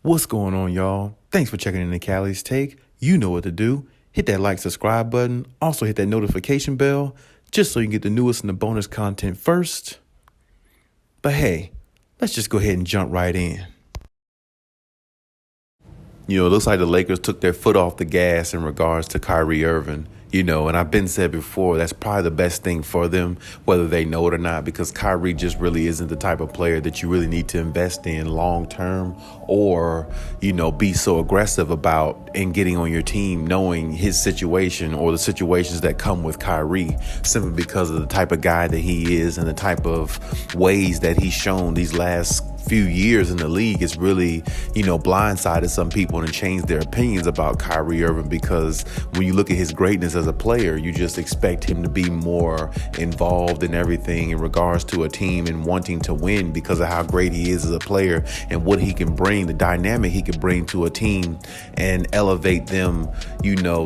What's going on, y'all? Thanks for checking in the Khaliis Take. You know what to do. Hit that like, subscribe button. Also hit that notification bell just so you can get the newest and the bonus content first. But hey, let's just go ahead and jump right in. It looks like the Lakers took their foot off the gas in regards to Kyrie Irving. And I've been said before, that's probably the best thing for them, whether they know it or not, because Kyrie just really isn't the type of player that you really need to invest in long term or, be so aggressive about in getting on your team, knowing his situation or the situations that come with Kyrie, simply because of the type of guy that he is and the type of ways that he's shown these last few years in the league. It's really, blindsided some people and changed their opinions about Kyrie Irving, because when you look at his greatness as a player, you just expect him to be more involved in everything in regards to a team and wanting to win because of how great he is as a player and what he can bring, the dynamic he can bring to a team and elevate them,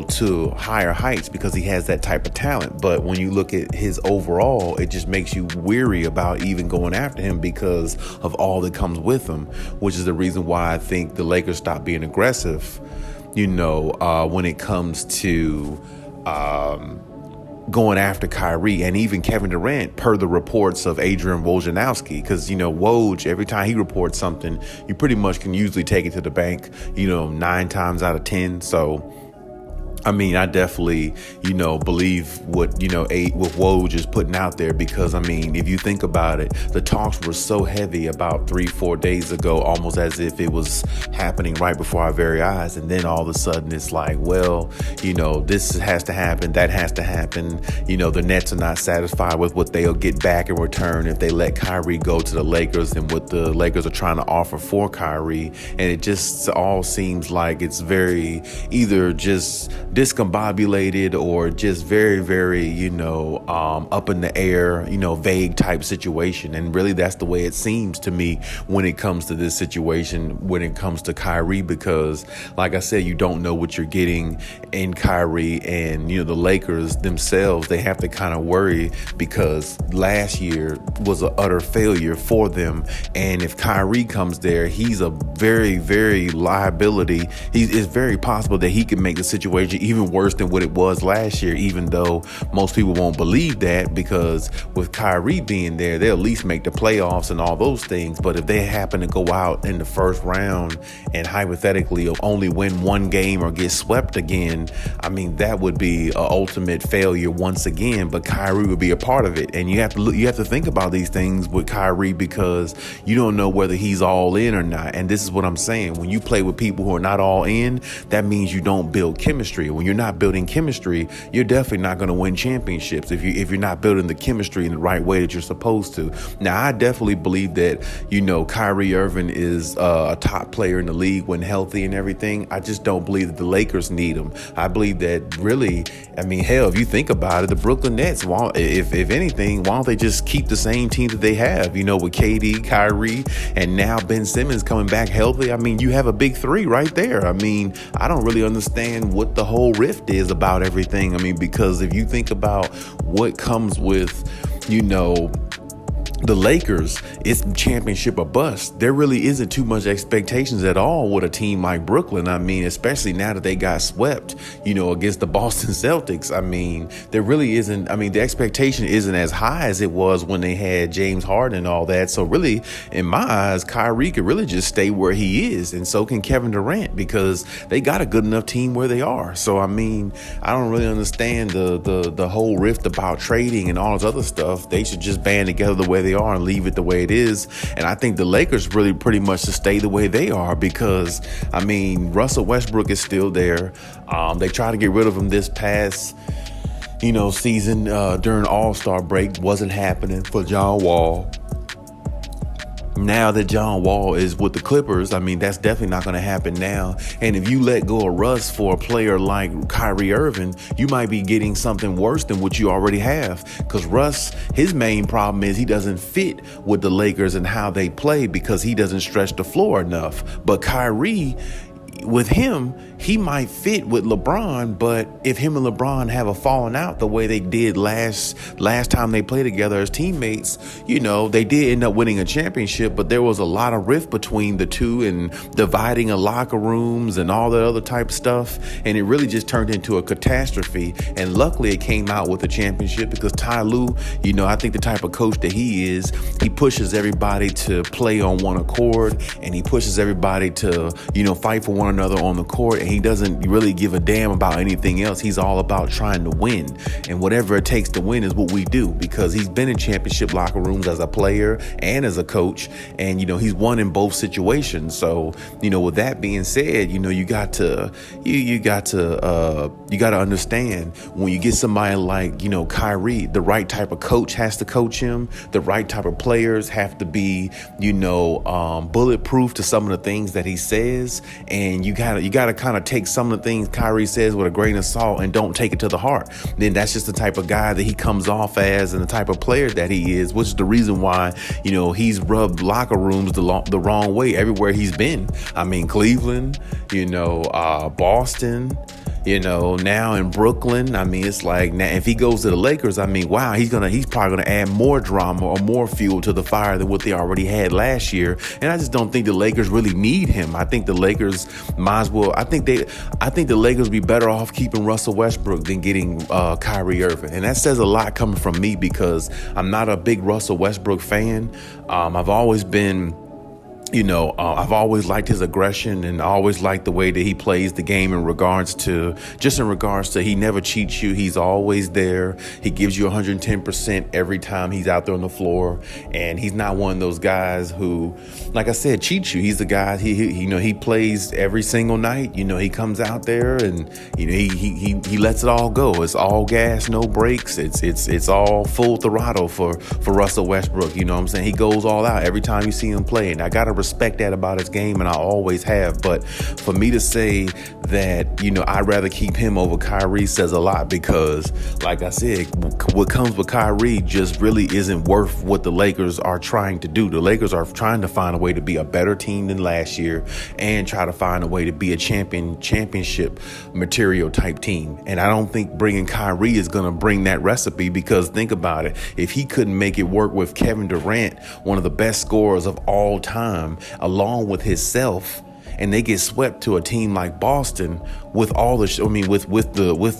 to higher heights because he has that type of talent. But when you look at his overall, it just makes you weary about even going after him because of all the comes with him, which is the reason why I think the Lakers stopped being aggressive, when it comes to going after Kyrie and even Kevin Durant, per the reports of Adrian Wojnarowski, because, Woj, every time he reports something, you pretty much can usually take it to the bank, 9 times out of 10. So I definitely, believe what Woj is putting out there, because, if you think about it, the talks were so heavy about 3-4 days ago, almost as if it was happening right before our very eyes. And then all of a sudden it's like, well, this has to happen, that has to happen. The Nets are not satisfied with what they'll get back in return if they let Kyrie go to the Lakers and what the Lakers are trying to offer for Kyrie. And it just all seems like it's very either just discombobulated or just very, very, up in the air, vague type situation. And really that's the way it seems to me when it comes to this situation, when it comes to Kyrie, because like I said, you don't know what you're getting in Kyrie. And, the Lakers themselves, they have to kind of worry because last year was an utter failure for them. And if Kyrie comes there, he's a very, very liability. It's very possible that he can make the situation even worse than what it was last year, even though most people won't believe that, because with Kyrie being there, they'll at least make the playoffs and all those things. But if they happen to go out in the first round and hypothetically only win one game or get swept again, that would be an ultimate failure once again. But Kyrie would be a part of it. And you have to think about these things with Kyrie, because you don't know whether he's all in or not. And this is what I'm saying. When you play with people who are not all in, that means you don't build chemistry. When you're not building chemistry, you're definitely not going to win championships if you're not building the chemistry in the right way that you're supposed to. Now, I definitely believe that, Kyrie Irving is a top player in the league when healthy and everything. I just don't believe that the Lakers need him. I believe that really, hell, if you think about it, the Brooklyn Nets, if anything, why don't they just keep the same team that they have, with KD, Kyrie, and now Ben Simmons coming back healthy? You have a big three right there. I don't really understand what the whole rift is about everything. Because if you think about what comes with, the Lakers, it's championship or bust. There really isn't too much expectations at all with a team like Brooklyn. Especially now that they got swept, against the Boston Celtics. There really isn't. The expectation isn't as high as it was when they had James Harden and all that. So really, in my eyes, Kyrie could really just stay where he is, and so can Kevin Durant, because they got a good enough team where they are. So I don't really understand the whole rift about trading and all this other stuff. They should just band together the way they are and leave it the way it is. And I think the Lakers really pretty much should stay the way they are, because Russell Westbrook is still there. They tried to get rid of him this past season during All-Star break. Wasn't happening for John Wall. Now that John Wall is with the Clippers, that's definitely not going to happen now. And if you let go of Russ for a player like Kyrie Irving, you might be getting something worse than what you already have. Because Russ, his main problem is he doesn't fit with the Lakers and how they play, because he doesn't stretch the floor enough. But Kyrie, with him, he might fit with LeBron, but if him and LeBron have a falling out the way they did last time they played together as teammates, they did end up winning a championship, but there was a lot of rift between the two and dividing of locker rooms and all that other type of stuff, and it really just turned into a catastrophe. And luckily it came out with a championship because Ty Lue, I think the type of coach that he is, he pushes everybody to play on one accord, and he pushes everybody to, fight for one another on the court, and he doesn't really give a damn about anything else. He's all about trying to win, and whatever it takes to win is what we do, because he's been in championship locker rooms as a player and as a coach, and he's won in both situations. So with that being said, you got to understand, when you get somebody like Kyrie, the right type of coach has to coach him, the right type of players have to be bulletproof to some of the things that he says, and you gotta kind of take some of the things Kyrie says with a grain of salt and don't take it to the heart. Then that's just the type of guy that he comes off as, and the type of player that he is, which is the reason why he's rubbed locker rooms the wrong way everywhere he's been. I mean, Cleveland, Boston, now in Brooklyn. I mean, it's like, now if he goes to the Lakers, I mean, wow, he's probably gonna add more drama or more fuel to the fire than what they already had last year. And I just don't think the Lakers really need him. I think the Lakers might as well. I think the Lakers would be better off keeping Russell Westbrook than getting Kyrie Irving. And that says a lot coming from me, because I'm not a big Russell Westbrook fan. I've always been. I've always liked his aggression, and always liked the way that he plays the game in regards to he never cheats you. He's always there. He gives you 110% every time he's out there on the floor. And he's not one of those guys who, like I said, cheats you. He's the guy, he plays every single night. He comes out there and, he lets it all go. It's all gas, no brakes. It's all full throttle for Russell Westbrook. You know what I'm saying? He goes all out every time you see him play. And I got to respect that about his game, and I always have. But for me to say that, I'd rather keep him over Kyrie says a lot, because, like I said, what comes with Kyrie just really isn't worth what the Lakers are trying to do. The Lakers are trying to find a way to be a better team than last year, and try to find a way to be a championship material type team. And I don't think bringing Kyrie is going to bring that recipe, because think about it. If he couldn't make it work with Kevin Durant, one of the best scorers of all time, along with himself, and they get swept to a team like Boston with all the, with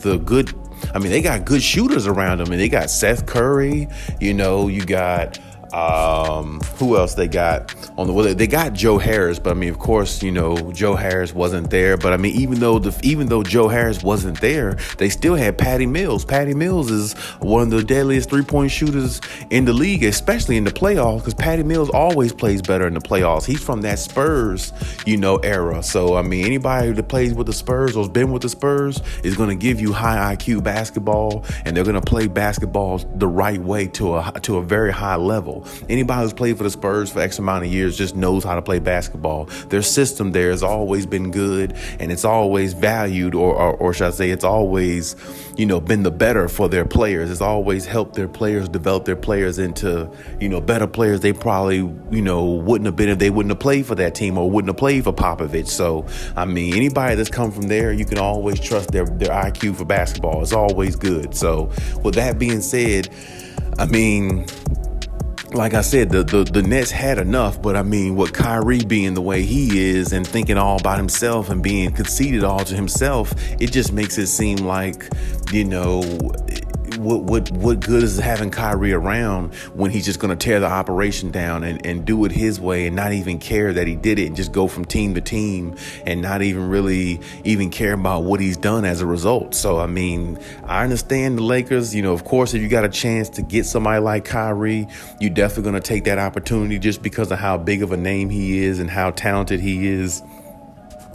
the good, they got good shooters around them, and they got Seth Curry, you got who else they got on they got Joe Harris, but of course, Joe Harris wasn't there. But even though Joe Harris wasn't there, they still had Patty Mills. Patty Mills is one of the deadliest 3-point shooters in the league, especially in the playoffs, because Patty Mills always plays better in the playoffs. He's from that Spurs, era. So anybody that plays with the Spurs or has been with the Spurs is going to give you high IQ basketball, and they're going to play basketball the right way to a very high level. Anybody who's played for the Spurs for X amount of years just knows how to play basketball. Their system there has always been good, and it's always valued, or should I say, it's always, been the better for their players. It's always helped their players develop their players into, better players they probably, wouldn't have been if they wouldn't have played for that team or wouldn't have played for Popovich. So, anybody that's come from there, you can always trust their IQ for basketball. It's always good. So, with that being said, like I said, the Nets had enough, but with Kyrie being the way he is and thinking all about himself and being conceited all to himself, it just makes it seem like, what good is having Kyrie around when he's just going to tear the operation down and do it his way and not even care that he did it and just go from team to team and not even really even care about what he's done as a result. So, I understand the Lakers, of course, if you got a chance to get somebody like Kyrie, you're definitely going to take that opportunity just because of how big of a name he is and how talented he is.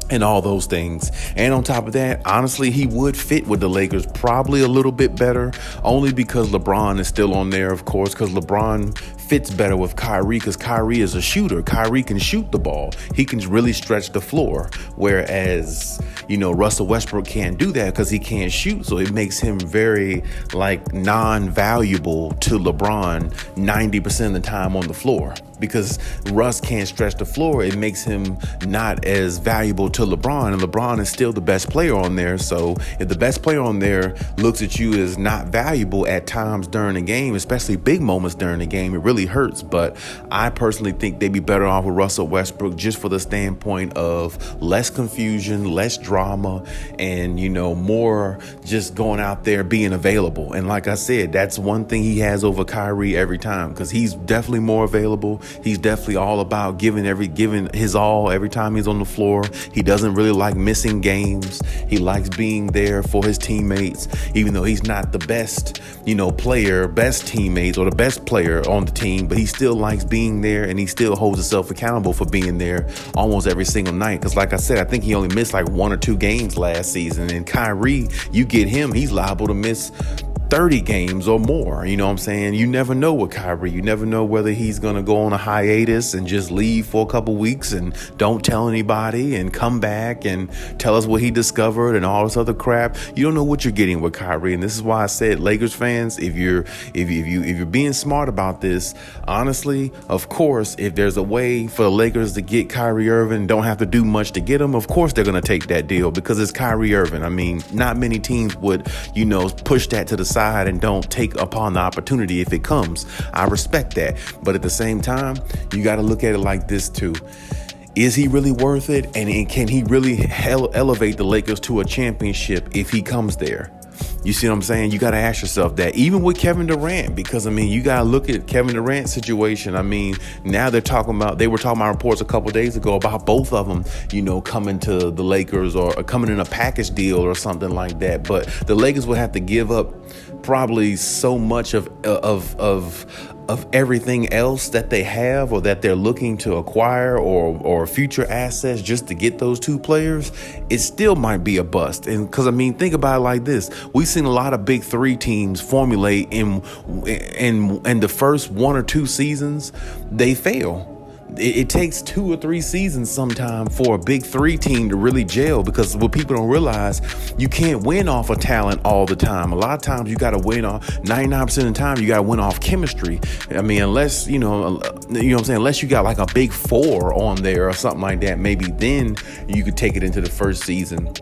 And all those things. And on top of that, honestly, he would fit with the Lakers probably a little bit better, only because LeBron is still on there, of course, because LeBron fits better with Kyrie, because Kyrie is a shooter. Kyrie can shoot the ball. He can really stretch the floor. Whereas, Russell Westbrook can't do that because he can't shoot. So it makes him very, non-valuable to LeBron 90% of the time on the floor. because Russ can't stretch the floor. It makes him not as valuable to LeBron, and LeBron is still the best player on there. So if the best player on there looks at you as not valuable at times during the game, especially big moments during the game, it really hurts. But I personally think they'd be better off with Russell Westbrook, just for the standpoint of less confusion, less drama, and, more just going out there being available. And like I said, that's one thing he has over Kyrie every time, because he's definitely more available. He's definitely all about giving his all every time he's on the floor. He doesn't really like missing games. He likes being there for his teammates, even though he's not the best, player, best teammates, or the best player on the team, but he still likes being there, and he still holds himself accountable for being there almost every single night. Because like I said, I think he only missed like 1 or 2 games last season. And Kyrie, you get him, he's liable to miss 30 games or more. You know what I'm saying? You never know with Kyrie. You never know whether he's going to go on a hiatus and just leave for a couple weeks and don't tell anybody and come back and tell us what he discovered and all this other crap. You don't know what you're getting with Kyrie. And this is why I said, Lakers fans, if you're being smart about this, honestly, of course, if there's a way for the Lakers to get Kyrie Irving, don't have to do much to get him, of course they're going to take that deal, because it's Kyrie Irving. I mean, not many teams would, push that to the side and don't take upon the opportunity if it comes. I respect that. But at the same time, you got to look at it like this too. Is he really worth it? And can he really elevate the Lakers to a championship if he comes there? You see what I'm saying? You got to ask yourself that, even with Kevin Durant, because, you got to look at Kevin Durant's situation. Now they were talking about reports a couple days ago about both of them, coming to the Lakers or coming in a package deal or something like that. But the Lakers would have to give up probably so much of everything else that they have or that they're looking to acquire or future assets just to get those 2 players. It still might be a bust. And because think about it like this: we've seen a lot of big 3 teams formulate in the first 1 or 2 seasons, they fail. It takes 2 or 3 seasons sometime for a big 3 team to really gel, because what people don't realize, you can't win off of talent all the time. A lot of times you got to win off 99% of the time. You got to win off chemistry. Unless, unless you got like a big 4 on there or something like that, maybe then you could take it into the first season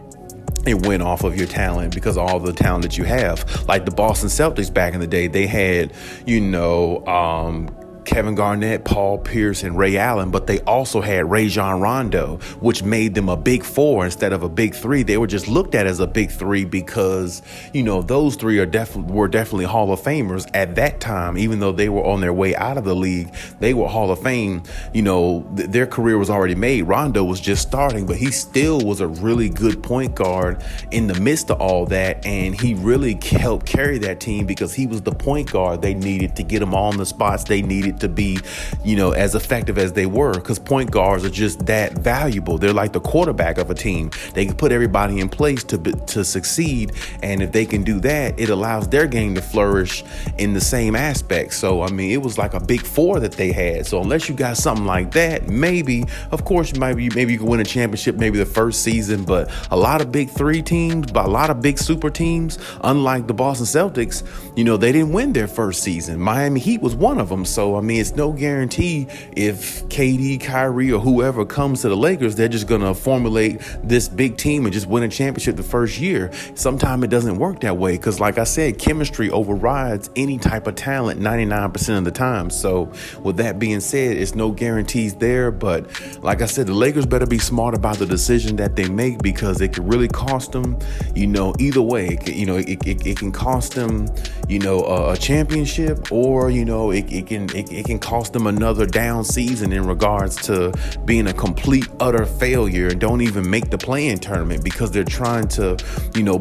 and win off of your talent, because of all the talent that you have. Like the Boston Celtics back in the day, they had, Kevin Garnett, Paul Pierce, and Ray Allen, but they also had Rajon Rondo, which made them a big 4 instead of a big 3. They were just looked at as a big 3 because, those 3 were definitely Hall of Famers at that time. Even though they were on their way out of the league, they were Hall of Fame. Their career was already made. Rondo was just starting, but he still was a really good point guard in the midst of all that, and he really helped carry that team because he was the point guard they needed to get them on the spots they needed to be, as effective as they were, because point guards are just that valuable. They're like the quarterback of a team. They can put everybody in place to succeed, and if they can do that, it allows their game to flourish in the same aspect. So, it was like a big 4 that they had. So unless you got something like that, maybe, of course, maybe you can win a championship maybe the first season, but a lot of big 3 teams, but a lot of big super teams, unlike the Boston Celtics, they didn't win their first season. Miami Heat was one of them. So, it's no guarantee if KD, Kyrie, or whoever comes to the Lakers, they're just going to formulate this big team and just win a championship the first year. Sometimes it doesn't work that way because, like I said, chemistry overrides any type of talent 99% of the time. So with that being said, it's no guarantees there. But like I said, the Lakers better be smart about the decision that they make, because it could really cost them, either way. It can cost them, a championship, or, it can cost them another down season in regards to being a complete, utter failure and don't even make the play-in tournament because they're trying to,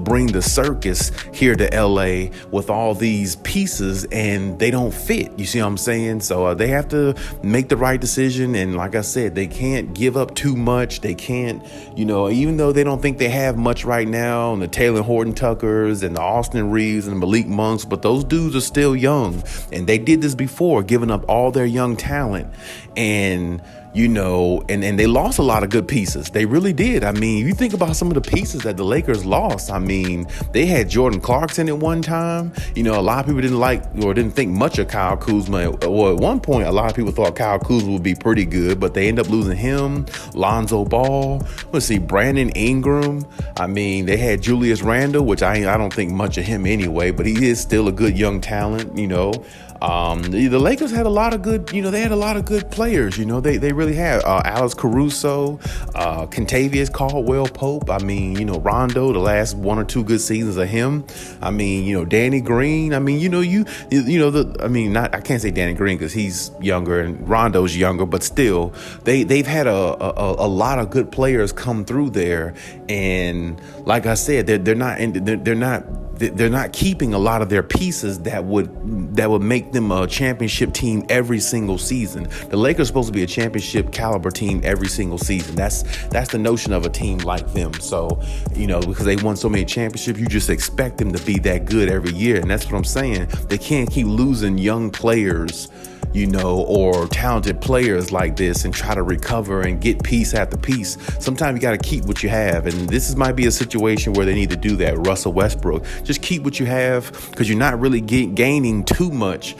bring the circus here to LA with all these pieces and they don't fit. You see what I'm saying? So they have to make the right decision. And like I said, they can't give up too much. They can't, even though they don't think they have much right now, and the Taylor Horton Tuckers and the Austin Reeves and Malik Monks, but those dudes are still young and they did this before, giving up all their young talent and and they lost a lot of good pieces. They really did. I mean, you think about some of the pieces that the Lakers lost. I mean, they had Jordan Clarkson at one time. A lot of people didn't like or didn't think much of Kyle Kuzma. Well, at one point, a lot of people thought Kyle Kuzma would be pretty good, but they end up losing him, Lonzo Ball. Let's see, Brandon Ingram. I mean, they had Julius Randle, which I don't think much of him anyway, but he is still a good young talent, The Lakers had a lot of good, they had a lot of good players, they really had Alex Caruso, Kentavious Caldwell-Pope. I mean, Rondo, the last one or two good seasons of him. I mean, Danny Green. I mean, I can't say Danny Green because he's younger and Rondo's younger, but still, they've had a lot of good players come through there, and like I said, they're not keeping a lot of their pieces that would make them a championship team every single season. The Lakers are supposed to be a championship caliber team every single season. That's the notion of a team like them. So, because they won so many championships, you just expect them to be that good every year. And that's what I'm saying. They can't keep losing young players, or talented players like this and try to recover and get piece after piece. Sometimes you got to keep what you have. And this might be a situation where they need to do that. Russell Westbrook, just keep what you have, because you're not really gaining too much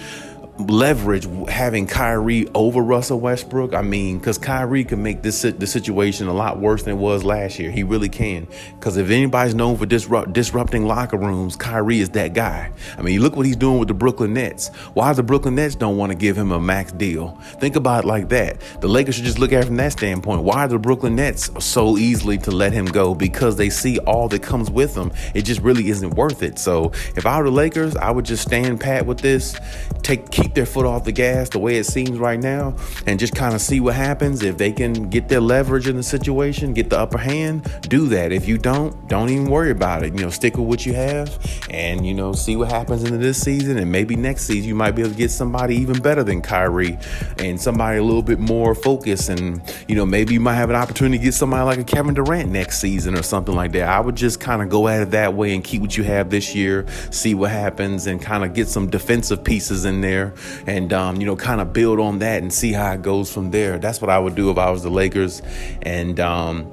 leverage having Kyrie over Russell Westbrook. I mean, because Kyrie can make the situation a lot worse than it was last year. He really can. Because if anybody's known for disrupting locker rooms, Kyrie is that guy. I mean, look what he's doing with the Brooklyn Nets. Why the Brooklyn Nets don't want to give him a max deal? Think about it like that. The Lakers should just look at it from that standpoint. Why are the Brooklyn Nets so easily to let him go? Because they see all that comes with him. It just really isn't worth it. So if I were the Lakers, I would just stand pat with this, keep their foot off the gas the way it seems right now, and just kind of see what happens. If they can get their leverage in the situation, get the upper hand, do that. If you don't even worry about it. Stick with what you have and, see what happens into this season. And maybe next season you might be able to get somebody even better than Kyrie and somebody a little bit more focused. And, maybe you might have an opportunity to get somebody like a Kevin Durant next season or something like that. I would just kind of go at it that way and keep what you have this year, see what happens, and kind of get some defensive pieces in there and, kind of build on that and see how it goes from there. That's what I would do if I was the Lakers. And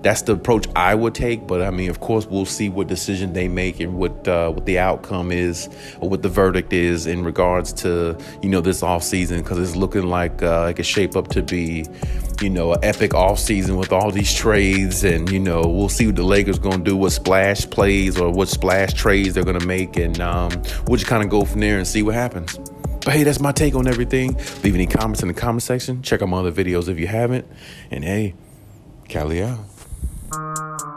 that's the approach I would take. But, I mean, of course, we'll see what decision they make and what the outcome is or what the verdict is in regards to, this offseason, because it's looking like it could shape up to be, an epic offseason with all these trades. And, we'll see what the Lakers going to do, what splash plays or what splash trades they're going to make. And we'll just kind of go from there and see what happens. But hey, that's my take on everything. Leave any comments in the comment section. Check out my other videos if you haven't. And hey, Khaliis out.